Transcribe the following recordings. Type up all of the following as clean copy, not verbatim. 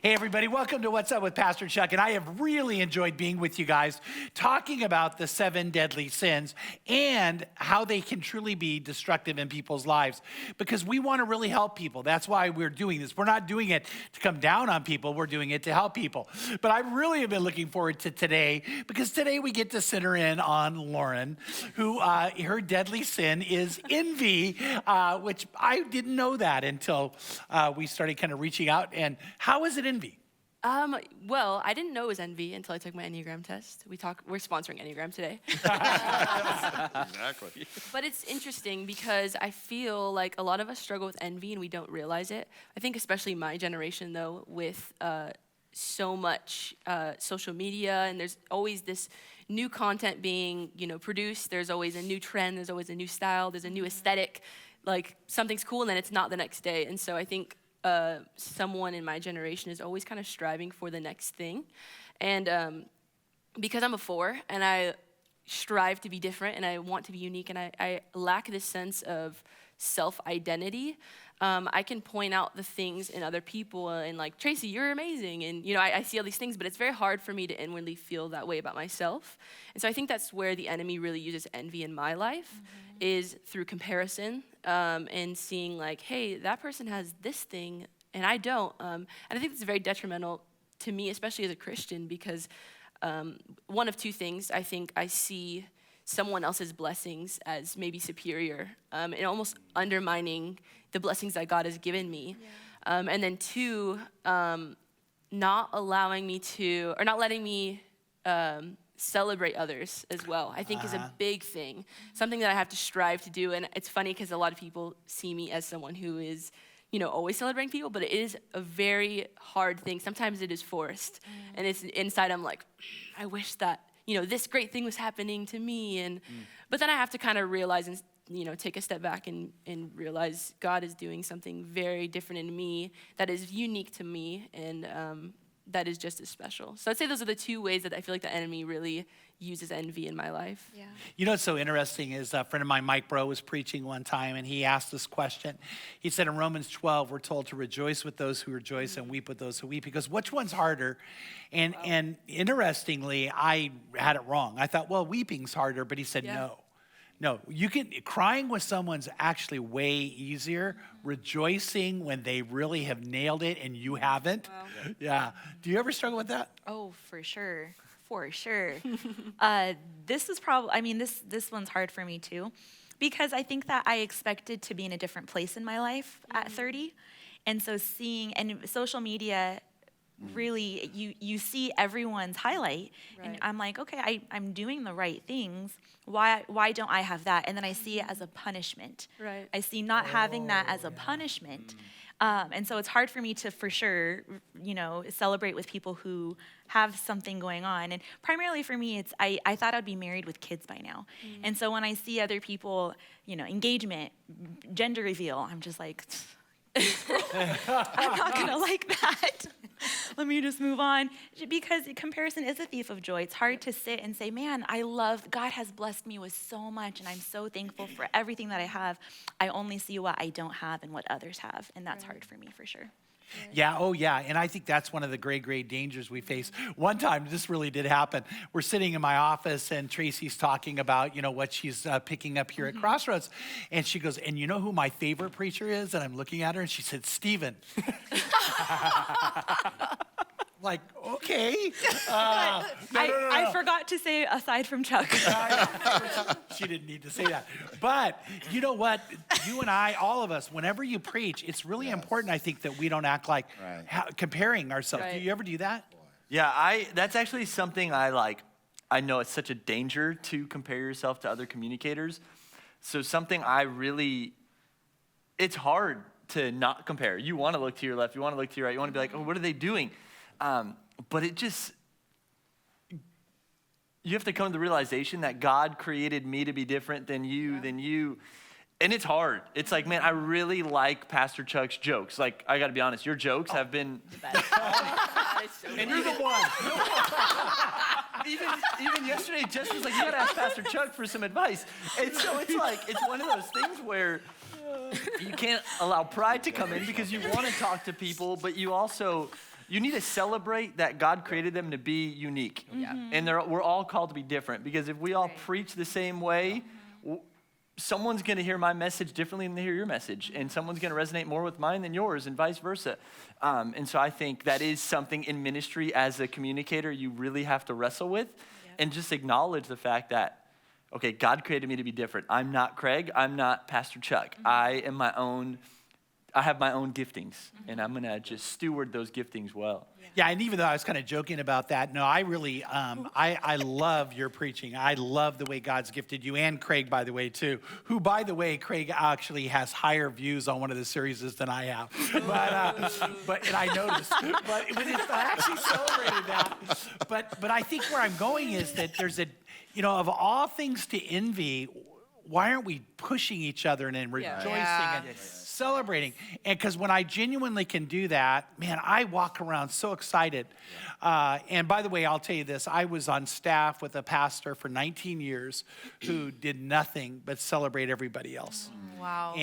Hey, everybody, welcome to What's Up with Pastor Chuck. And I have really enjoyed being with you guys, talking about the 7 deadly sins and how they can truly be destructive in people's lives, because we want to really help people. That's why we're doing this. We're not doing it to come down on people. We're doing it to help people. But I really have been looking forward to today, because today we get to center in on Lauren, who her deadly sin is envy, which I didn't know that until we started kind of reaching out. And how is it envy? Well, I didn't know it was envy until I took my Enneagram test. We're sponsoring Enneagram today. Exactly. But it's interesting because I feel like a lot of us struggle with envy and we don't realize it. I think especially my generation, though, with so much social media, and there's always this new content being, produced. There's always a new trend. There's always a new style. There's a new aesthetic. Like something's cool and then it's not the next day. And so I think someone in my generation is always kind of striving for the next thing. And because I'm a 4 and I strive to be different and I want to be unique and I lack this sense of self-identity, I can point out the things in other people and like, Tracy, you're amazing. And, I see all these things, but it's very hard for me to inwardly feel that way about myself. And so I think that's where the enemy really uses envy in my life, is through comparison and seeing like, hey, that person has this thing and I don't. And I think it's very detrimental to me, especially as a Christian, because one of two things. I think I see someone else's blessings as maybe superior and almost undermining the blessings that God has given me. Yeah. And then 2, not letting me celebrate others as well, I think is a big thing, something that I have to strive to do. And it's funny because a lot of people see me as someone who is, always celebrating people, but it is a very hard thing. Sometimes it is forced. And it's inside, I'm like, I wish that, this great thing was happening to me. But then I have to kind of realize and, take a step back and realize God is doing something very different in me that is unique to me and that is just as special. So I'd say those are the 2 ways that I feel like the enemy really uses envy in my life. Yeah. What's so interesting is a friend of mine, Mike Bro, was preaching one time, and he asked this question. He said in Romans 12, we're told to rejoice with those who rejoice and weep with those who weep, because which one's harder? And interestingly, I had it wrong. I thought, well, weeping's harder, but he said no. No, crying with someone's actually way easier. Rejoicing when they really have nailed it and you haven't. Wow. Yeah. Do you ever struggle with that? Oh, for sure. This is probably, this one's hard for me too, because I think that I expected to be in a different place in my life at 30. And so and social media, really, you see everyone's highlight, and I'm like, okay, I'm doing the right things. Why don't I have that? And then I see it as a punishment. Right. I see not having that as a punishment. And so it's hard for me to, for sure, celebrate with people who have something going on. And primarily for me, it's I thought I'd be married with kids by now. And so when I see other people, engagement, gender reveal, I'm just like, I'm not gonna like that. Let me just move on. Because comparison is a thief of joy. It's hard to sit and say, man, God has blessed me with so much, and I'm so thankful for everything that I have. I only see what I don't have and what others have, and that's hard for me for sure. Yeah, oh yeah, and I think that's one of the great, great dangers we face. One time, this really did happen. We're sitting in my office, and Tracy's talking about, what she's picking up here at Crossroads, and she goes, and you know who my favorite preacher is? And I'm looking at her, and she said, Stephen. Like, okay. No. I forgot to say aside from Chuck. She didn't need to say that. But you know what? You and I, all of us, whenever you preach, it's really important, I think, that we don't act like comparing ourselves. Right. Do you ever do that? Yeah, that's actually something I like. I know it's such a danger to compare yourself to other communicators. So something it's hard to not compare. You want to look to your left. You want to look to your right. You want to be like, oh, what are they doing? But you have to come to the realization that God created me to be different than you. And it's hard. It's like, man, I really like Pastor Chuck's jokes. Like, I got to be honest, your jokes have been the best. And you're the one. even yesterday, Jess was like, you got to ask Pastor Chuck for some advice. And so it's like, it's one of those things where you can't allow pride to come in because you want to talk to people, but you also You need to celebrate that God created them to be unique. And we're all called to be different, because if we all preach the same way, someone's going to hear my message differently than they hear your message, and someone's going to resonate more with mine than yours, and vice versa. And so I think that is something in ministry as a communicator you really have to wrestle with, and just acknowledge the fact that, okay, God created me to be different. I'm not Craig. I'm not Pastor Chuck. I have my own giftings, and I'm going to just steward those giftings well. Yeah, and even though I was kind of joking about that, no, I really, I love your preaching. I love the way God's gifted you, and Craig, by the way, too, who, by the way, Craig actually has higher views on one of the series than I have. But and I noticed, but I actually celebrated that. But I think where I'm going is that there's of all things to envy, why aren't we pushing each other and then rejoicing and celebrating? And because when I genuinely can do that, man, I walk around so excited. And by the way, I'll tell you this, I was on staff with a pastor for 19 years who did nothing but celebrate everybody else. Wow.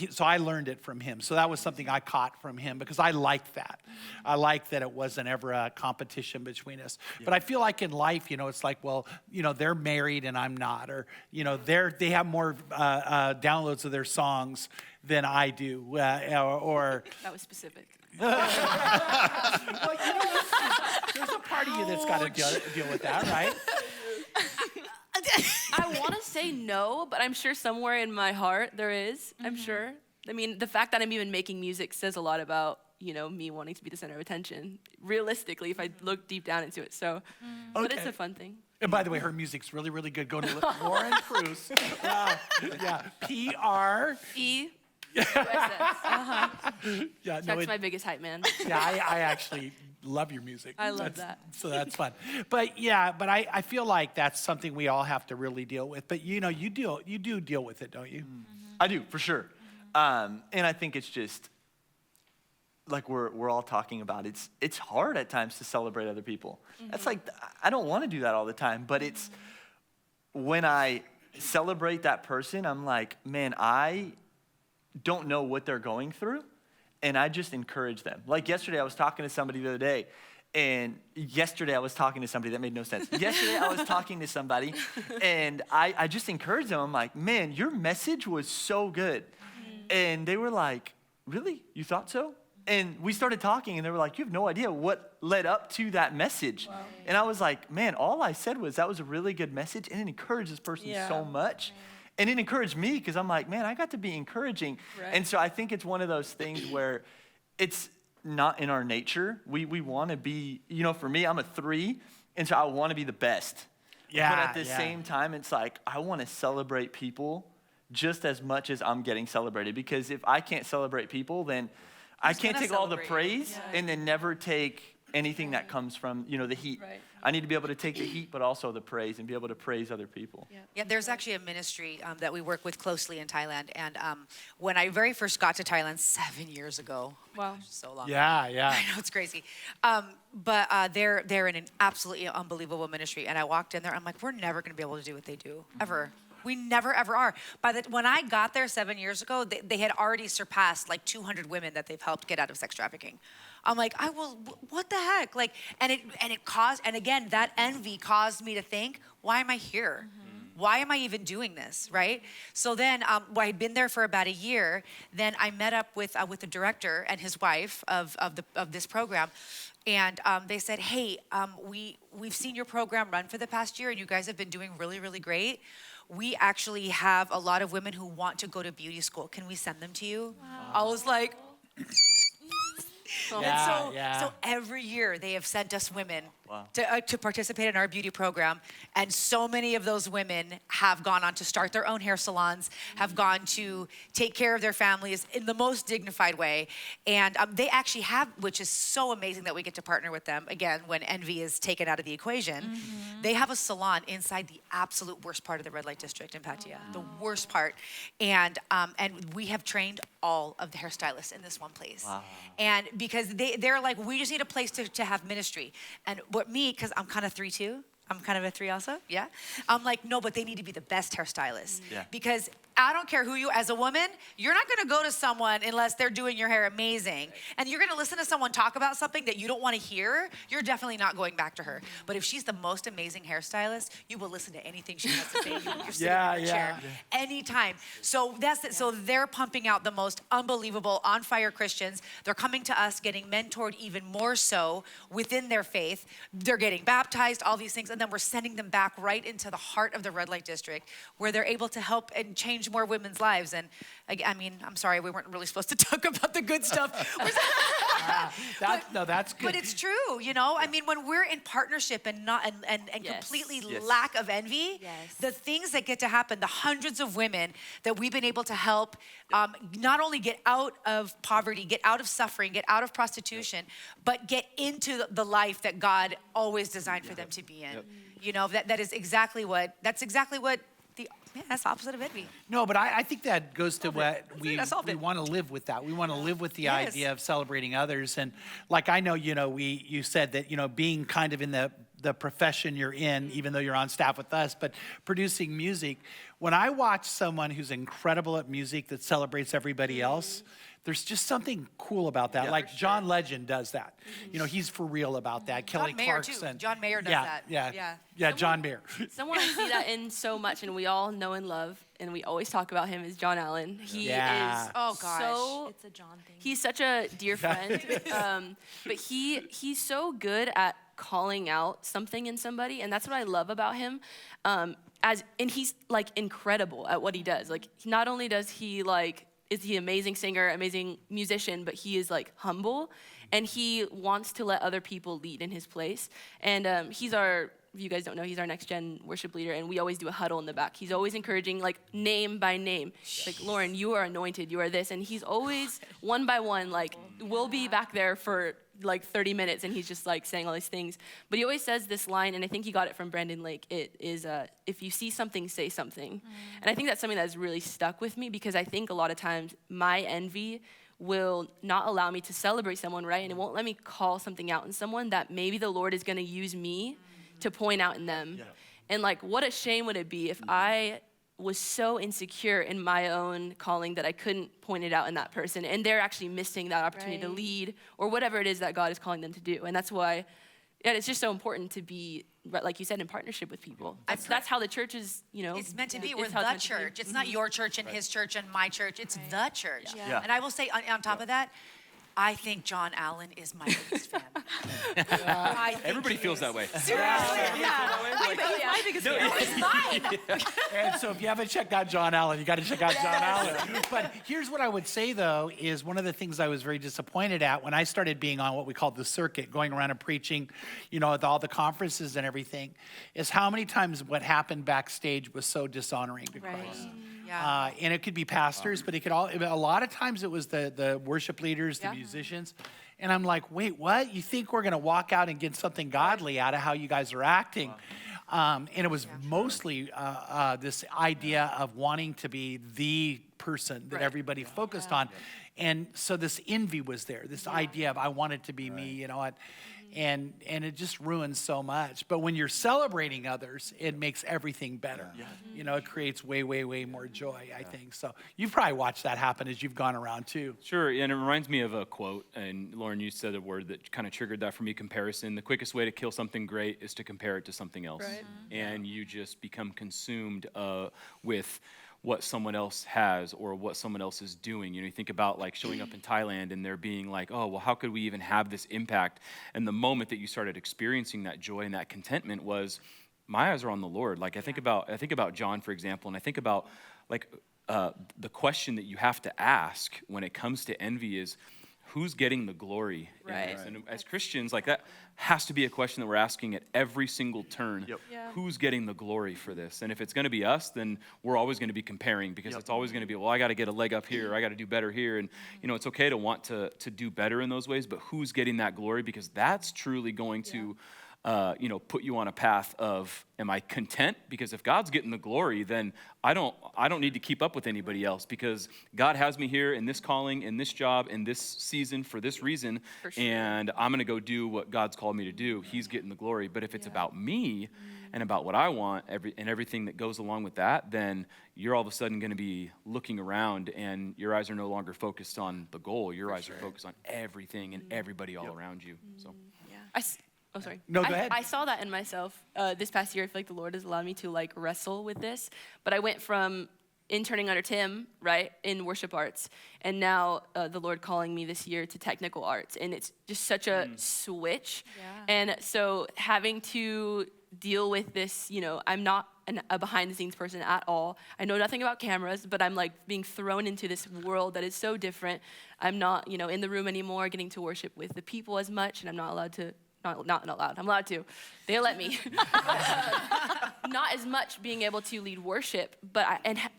So I learned it from him. So that was something I caught from him, because I liked that. I liked that it wasn't ever a competition between us. But I feel like in life, it's like, well, they're married and I'm not, or, they have more downloads of their songs than I do, or That was specific. well, there's a part of you that's got to deal with that, right? I want to say no, but I'm sure somewhere in my heart there is. I'm sure. I mean, the fact that I'm even making music says a lot about, me wanting to be the center of attention, realistically, if I look deep down into it. So, but it's a fun thing. And by the way, her music's really, really good. Go to Lauren Pruess. P-R-E. Yeah, Chuck's my biggest hype man. Yeah, I actually love your music. I love that. So that's fun. But I feel like that's something we all have to really deal with. But you do deal with it, don't you? I do, for sure. And I think it's just, like we're all talking about, it's hard at times to celebrate other people. That's like, I don't want to do that all the time, but it's when I celebrate that person, I'm like, man, I don't know what they're going through, and I just encourage them. Like yesterday, I was talking to somebody the other day, and yesterday I was talking to somebody, that made no sense. Yesterday I was talking to somebody, and I just encouraged them. I'm like, man, your message was so good. And they were like, really? You thought so? And we started talking, and they were like, you have no idea what led up to that message. Wow. And I was like, man, all I said was that was a really good message, and it encouraged this person so much. And it encouraged me, because I'm like, man, I got to be encouraging. Right. And so I think it's one of those things where it's not in our nature. We want to be, for me, I'm a 3, and so I want to be the best. Yeah. But at the same time, it's like, I want to celebrate people just as much as I'm getting celebrated. Because if I can't celebrate people, then I can't take all the praise and then never take anything that comes from, the heat. Right. I need to be able to take the heat, but also the praise, and be able to praise other people. Yeah, there's actually a ministry that we work with closely in Thailand. And when I very first got to Thailand 7 years ago, wow, so long. Yeah. I know, it's crazy. But they're in an absolutely unbelievable ministry. And I walked in there, I'm like, we're never going to be able to do what they do, ever. We never, ever are. When I got there 7 years ago, they had already surpassed like 200 women that they've helped get out of sex trafficking. I'm like, what the heck? Like, and it caused, and again, that envy caused me to think, why am I here? Why am I even doing this, right? So then, I had been there for about a year. Then I met up with the director and his wife of this program. And they said, hey, we've seen your program run for the past year, and you guys have been doing really, really great. We actually have a lot of women who want to go to beauty school. Can we send them to you? Wow. I was like, so every year they have sent us women to participate in our beauty program. And so many of those women have gone on to start their own hair salons, have gone to take care of their families in the most dignified way. And they actually have, which is so amazing that we get to partner with them, again, when envy is taken out of the equation, they have a salon inside the absolute worst part of the red light district in Pattaya, the worst part. And we have trained all of the hairstylists in this one place. Wow. And because they're like, we just need a place to have ministry. And because I'm kind of 3-2, I'm kind of a 3 also, yeah. I'm like, no, but they need to be the best hairstylist. Yeah. Because I don't care who you, as a woman, you're not gonna go to someone unless they're doing your hair amazing. And you're gonna listen to someone talk about something that you don't wanna hear, you're definitely not going back to her. But if she's the most amazing hairstylist, you will listen to anything she has to say. You're sitting in your chair anytime. So that's it. So they're pumping out the most unbelievable, on fire Christians. They're coming to us, getting mentored even more so within their faith. They're getting baptized, all these things, and then we're sending them back right into the heart of the red light district where they're able to help and change more women's lives. And I mean, I'm sorry, we weren't really supposed to talk about the good stuff. That's good. But it's true, you know? I mean, when we're in partnership and not and Yes. completely Yes. lack of envy, Yes. the things that get to happen, the hundreds of women that we've been able to help not only get out of poverty, get out of suffering, get out of prostitution, but get into the life that God always designed for them to be in. You know, that's exactly what that's the opposite of envy. No, but I think that goes to what we I solved it. want to live with that. We want to live with the Yes. idea of celebrating others. And like I know, you said that, being kind of in the profession you're in, even though you're on staff with us, but producing music, when I watch someone who's incredible at music that celebrates everybody else, there's just something cool about that. Yeah, like John Legend does that. He's for real about that. Kelly Mayer, too. Clarkson. John Mayer does yeah, that. Yeah, Yeah. John Mayer. Someone I see that in so much, and we all know and love, and we always talk about him, is John Allen. He Yeah. is Oh, gosh. so. It's a John thing. He's such a dear friend, but he's so good at calling out something in somebody, and that's what I love about him. And he's like incredible at what he does. Like, not only does he is he an amazing singer, amazing musician, but he is like humble, and he wants to let other people lead in his place. And he's our, if you guys don't know, he's our next gen worship leader, and we always do a huddle in the back. He's always encouraging, like, name by name. Like, Lauren, you are anointed, you are this. And he's always, one by one, like, we'll be back there for like 30 minutes, and he's just like saying all these things. But he always says this line, and I think he got it from Brendan Lake. It is, if you see something, say something. And I think that's something that's really stuck with me, because I think a lot of times my envy will not allow me to celebrate someone, right? And it won't let me call something out in someone that maybe the Lord is going to use me to point out in them. Yeah. And like, what a shame would it be if I was so insecure in my own calling that I couldn't point it out in that person, and they're actually missing that opportunity to Right. lead or whatever it is that God is calling them to do. And that's why, it's just so important to be, like you said, in partnership with people. That's how the church is, It's meant to be. it's We're how the meant to be. church. It's not your church and his church and my church. It's the church. Yeah. And I will say, on top of that, I think John Allen is my biggest fan. Everybody feels that way. Seriously, yeah. Wait, but he's my biggest fan. No, he's mine. And so if you haven't checked out John Allen, you got to check out John Allen. But here's what I would say, though, is one of the things I was very disappointed at when I started being on what we called the circuit, going around and preaching, at all the conferences and everything, is how many times what happened backstage was so dishonoring to Right. Christ. Yeah. And it could be pastors, but it could a lot of times it was the worship leaders, the Yeah. musicians. And I'm like, wait, what? You think we're going to walk out and get something godly out of how you guys are acting? And it was mostly this idea of wanting to be the person that everybody focused on. And so this envy was there, this idea of I want it to be me, and it just ruins so much. But when you're celebrating others, it makes everything better. It creates way, way, way more joy, I think. So you've probably watched that happen as you've gone around too. Sure, and it reminds me of a quote, and Lauren, you said a word that kind of triggered that for me, comparison. The quickest way to kill something great is to compare it to something else. Right. And you just become consumed with what someone else has or what someone else is doing. You think about like showing up in Thailand and there being like, oh, well, how could we even have this impact? And the moment that you started experiencing that joy and that contentment was, my eyes are on the Lord. Like I think about John, for example, and I think about like the question that you have to ask when it comes to envy is, who's getting the glory in Right. this? And as Christians, like that has to be a question that we're asking at every single turn. Yep. Yeah. Who's getting the glory for this? And if it's going to be us, then we're always going to be comparing, because it's always going to be, well, I got to get a leg up here, or I got to do better here. And it's okay to want to do better in those ways, but who's getting that glory? Because that's truly going to put you on a path of, am I content? Because if God's getting the glory, then I don't need to keep up with anybody else, because God has me here in this calling, in this job, in this season for this reason, For sure. and I'm going to go do what God's called me to do. He's getting the glory. But if it's about me, and about what I want, and everything that goes along with that, then you're all of a sudden going to be looking around, and your eyes are no longer focused on the goal. Your eyes are focused on everything and everybody all around you. So. Oh, sorry. No, go ahead. I saw that in myself this past year. I feel like the Lord has allowed me to like wrestle with this. But I went from interning under Tim, right, in worship arts, and now the Lord calling me this year to technical arts. And it's just such a switch. Yeah. And so having to deal with this, you know, I'm not a behind the scenes person at all. I know nothing about cameras, but I'm like being thrown into this world that is so different. I'm not, you know, in the room anymore, getting to worship with the people as much, and I'm not allowed to. Not allowed. I'm allowed to. They let me. Not as much being able to lead worship, but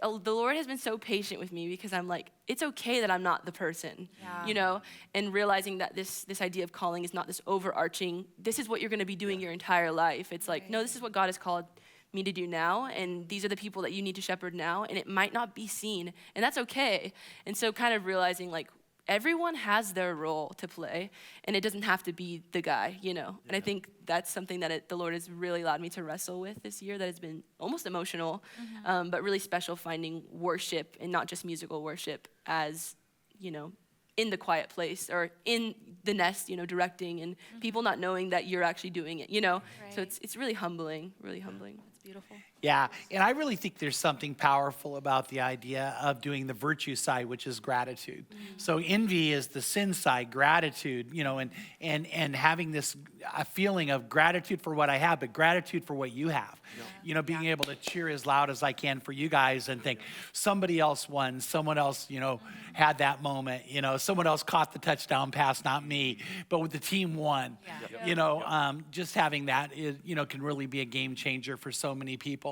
the Lord has been so patient with me because I'm like, it's okay that I'm not the person, you know, and realizing that this idea of calling is not this overarching, this is what you're going to be doing your entire life. It's like, no, this is what God has called me to do now, and these are the people that you need to shepherd now, and it might not be seen, and that's okay. And so kind of realizing like, everyone has their role to play, and it doesn't have to be the guy, you know? Yeah. And I think that's something that the Lord has really allowed me to wrestle with this year that has been almost emotional, but really special, finding worship and not just musical worship as, you know, in the quiet place or in the nest, you know, directing and people not knowing that you're actually doing it, you know? Right. So it's really humbling, really humbling. It's beautiful. Yeah, and I really think there's something powerful about the idea of doing the virtue side, which is gratitude. So envy is the sin side, gratitude, you know, and having this a feeling of gratitude for what I have, but gratitude for what you have. Yeah. You know, being able to cheer as loud as I can for you guys and think somebody else won, someone else, you know, had that moment, you know, someone else caught the touchdown pass, not me, but with the team won. Yeah. You know, just having that, is, you know, can really be a game changer for so many people.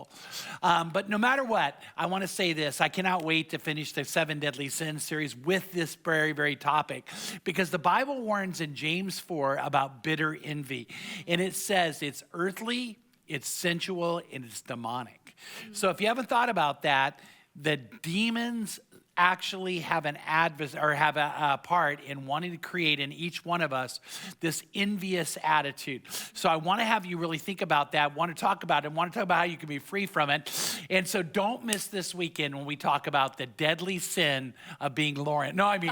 But no matter what, I want to say this. I cannot wait to finish the 7 Deadly Sins series with this very, very topic, because the Bible warns in James 4 about bitter envy. And it says it's earthly, it's sensual, and it's demonic. So if you haven't thought about that, the demons actually have a part in wanting to create in each one of us this envious attitude. So I want to have you really think about that, want to talk about it, want to talk about how you can be free from it. And so don't miss this weekend when we talk about the deadly sin of being Lauren. No, I mean,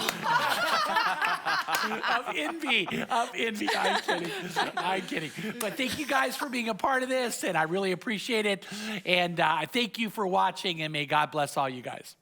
of envy. I'm kidding. But thank you guys for being a part of this, and I really appreciate it. And I thank you for watching, and may God bless all you guys.